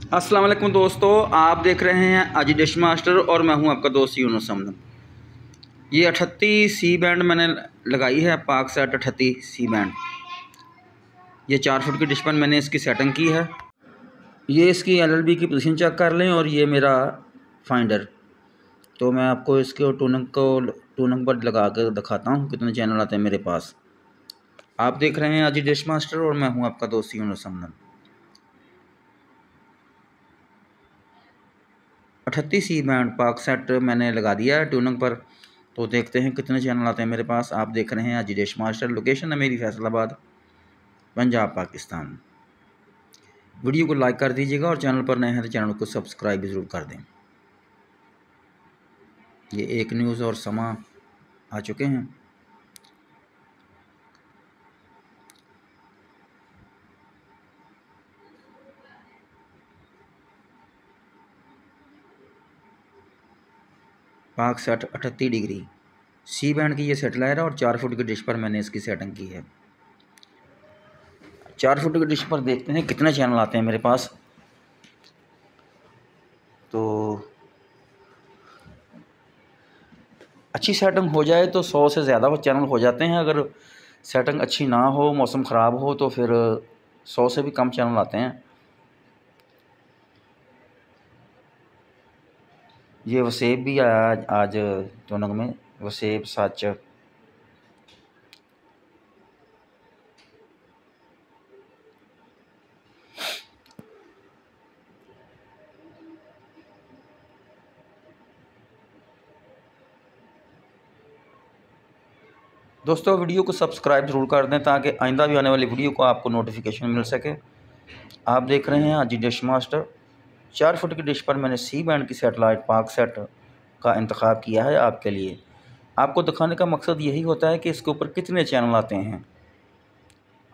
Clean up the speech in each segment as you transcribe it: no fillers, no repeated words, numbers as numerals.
अस्सलाम वालेकुम दोस्तों, आप देख रहे हैं आज डिश मास्टर और मैं हूं आपका दोस्त यूनुस अहमद। ये 38 सी बैंड मैंने लगाई है, पाक सेट 38 सी बैंड। ये 4 फुट की डिश पर मैंने इसकी सेटिंग की है। ये इसकी एलएलबी की पोजीशन चेक कर लें और ये मेरा फाइंडर। तो मैं आपको इसके टूनिंग पर लगा कर दिखाता हूँ कितने चैनल आते हैं मेरे पास। आप देख रहे हैं आज डिश मास्टर और मैं हूँ आपका दोस्त यूनुस अहमद। 38 सी बैंड पाक सेट मैंने लगा दिया है ट्यूनिंग पर। तो देखते हैं कितने चैनल आते हैं मेरे पास। आप देख रहे हैं आज डिश मास्टर। लोकेशन है मेरी फैसलाबाद, पंजाब, पाकिस्तान। वीडियो को लाइक कर दीजिएगा और चैनल पर नए हैं तो चैनल को सब्सक्राइब भी ज़रूर कर दें। ये एक न्यूज़ और समा आ चुके हैं। पाक सेट 38 डिग्री सी बैंड की ये सेटेलाइट है और 4 फुट की डिश पर मैंने इसकी सेटिंग की है। 4 फुट की डिश पर देखते हैं कितने चैनल आते हैं मेरे पास। तो अच्छी सेटिंग हो जाए तो 100 से ज़्यादा चैनल हो जाते हैं। अगर सेटिंग अच्छी ना हो, मौसम ख़राब हो, तो फिर 100 से भी कम चैनल आते हैं। ये वसेब भी आया आज टूनिंग में, वसेब सच। दोस्तों वीडियो को सब्सक्राइब ज़रूर कर दें ताकि आइंदा भी आने वाली वीडियो को आपको नोटिफिकेशन मिल सके। आप देख रहे हैं आज डिश मास्टर। 4 फुट की डिश पर मैंने सी बैंड की सेटेलाइट पाक सेट का इंतखाब किया है आपके लिए। आपको दिखाने का मकसद यही होता है कि इसके ऊपर कितने चैनल आते हैं।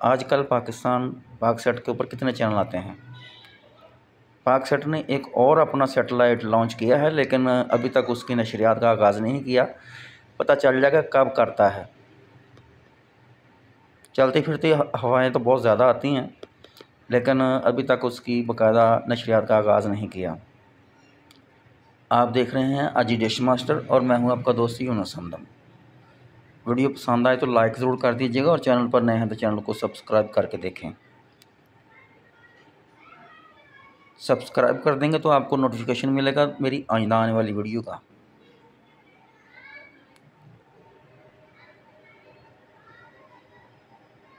आजकल पाकिस्तान पाक सेट के ऊपर कितने चैनल आते हैं। पाक सेट ने एक और अपना सेटेलाइट लॉन्च किया है, लेकिन अभी तक उसकी नशरियात का आगाज़ नहीं किया। पता चल जाएगा कब करता है। चलती फिरती हवाएं तो बहुत ज़्यादा आती हैं, लेकिन अभी तक उसकी बाकायदा नशरियात का आगाज़ नहीं किया। आप देख रहे हैं अजी डिश मास्टर और मैं हूं आपका दोस्त यूनुस अहमद। वीडियो पसंद आए तो लाइक ज़रूर कर दीजिएगा और चैनल पर नए हैं तो चैनल को सब्सक्राइब करके देखें। सब्सक्राइब कर देंगे तो आपको नोटिफिकेशन मिलेगा मेरी आइंदा आने वाली वीडियो का।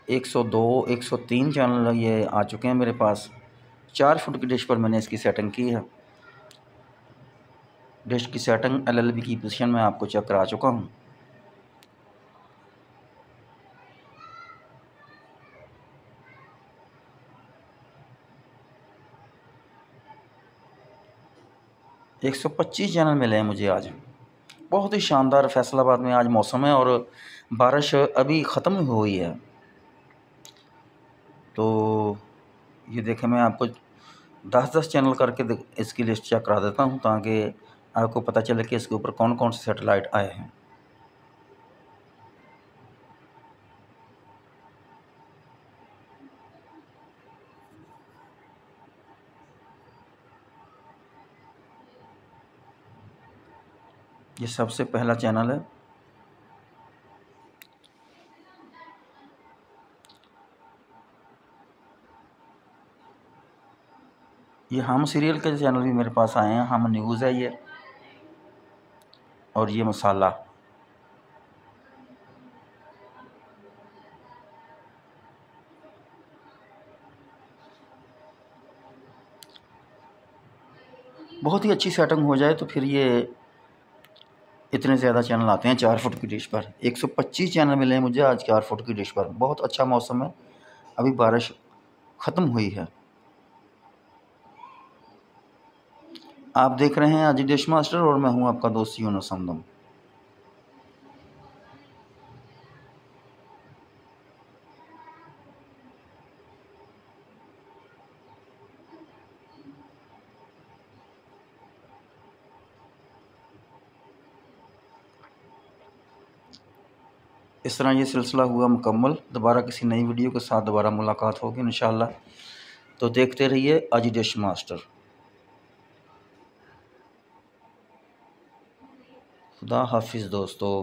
एक 102 103 चैनल ये आ चुके हैं मेरे पास। 4 फुट की डिश पर मैंने इसकी सेटिंग की है। डिश की सेटिंग एलएलबी की पोजीशन में आपको चेक करा चुका हूँ। एक 125 चैनल मिले हैं मुझे आज। बहुत ही शानदार फैसलाबाद में आज मौसम है और बारिश अभी ख़त्म हुई है। तो ये देखें, मैं आपको 10-10 चैनल करके इसकी लिस्ट चेक करा देता हूँ ताकि आपको पता चले कि इसके ऊपर कौन कौन से सेटेलाइट आए हैं। ये सबसे पहला चैनल है। ये हम सीरियल के चैनल भी मेरे पास आए हैं। हम न्यूज़ है ये, और ये मसाला। बहुत ही अच्छी सेटिंग हो जाए तो फिर ये इतने ज़्यादा चैनल आते हैं 4 फुट की डिश पर। 125 चैनल मिले हैं मुझे आज 4 फुट की डिश पर। बहुत अच्छा मौसम है, अभी बारिश ख़त्म हुई है। आप देख रहे हैं आज डिश मास्टर और मैं हूं आपका दोस्त यूनुस अहमद। इस तरह ये सिलसिला हुआ मुकम्मल। दोबारा किसी नई वीडियो के साथ दोबारा मुलाकात होगी इंशाअल्लाह। तो देखते रहिए आज डिश मास्टर। खुदा हाफिज़ दोस्तों।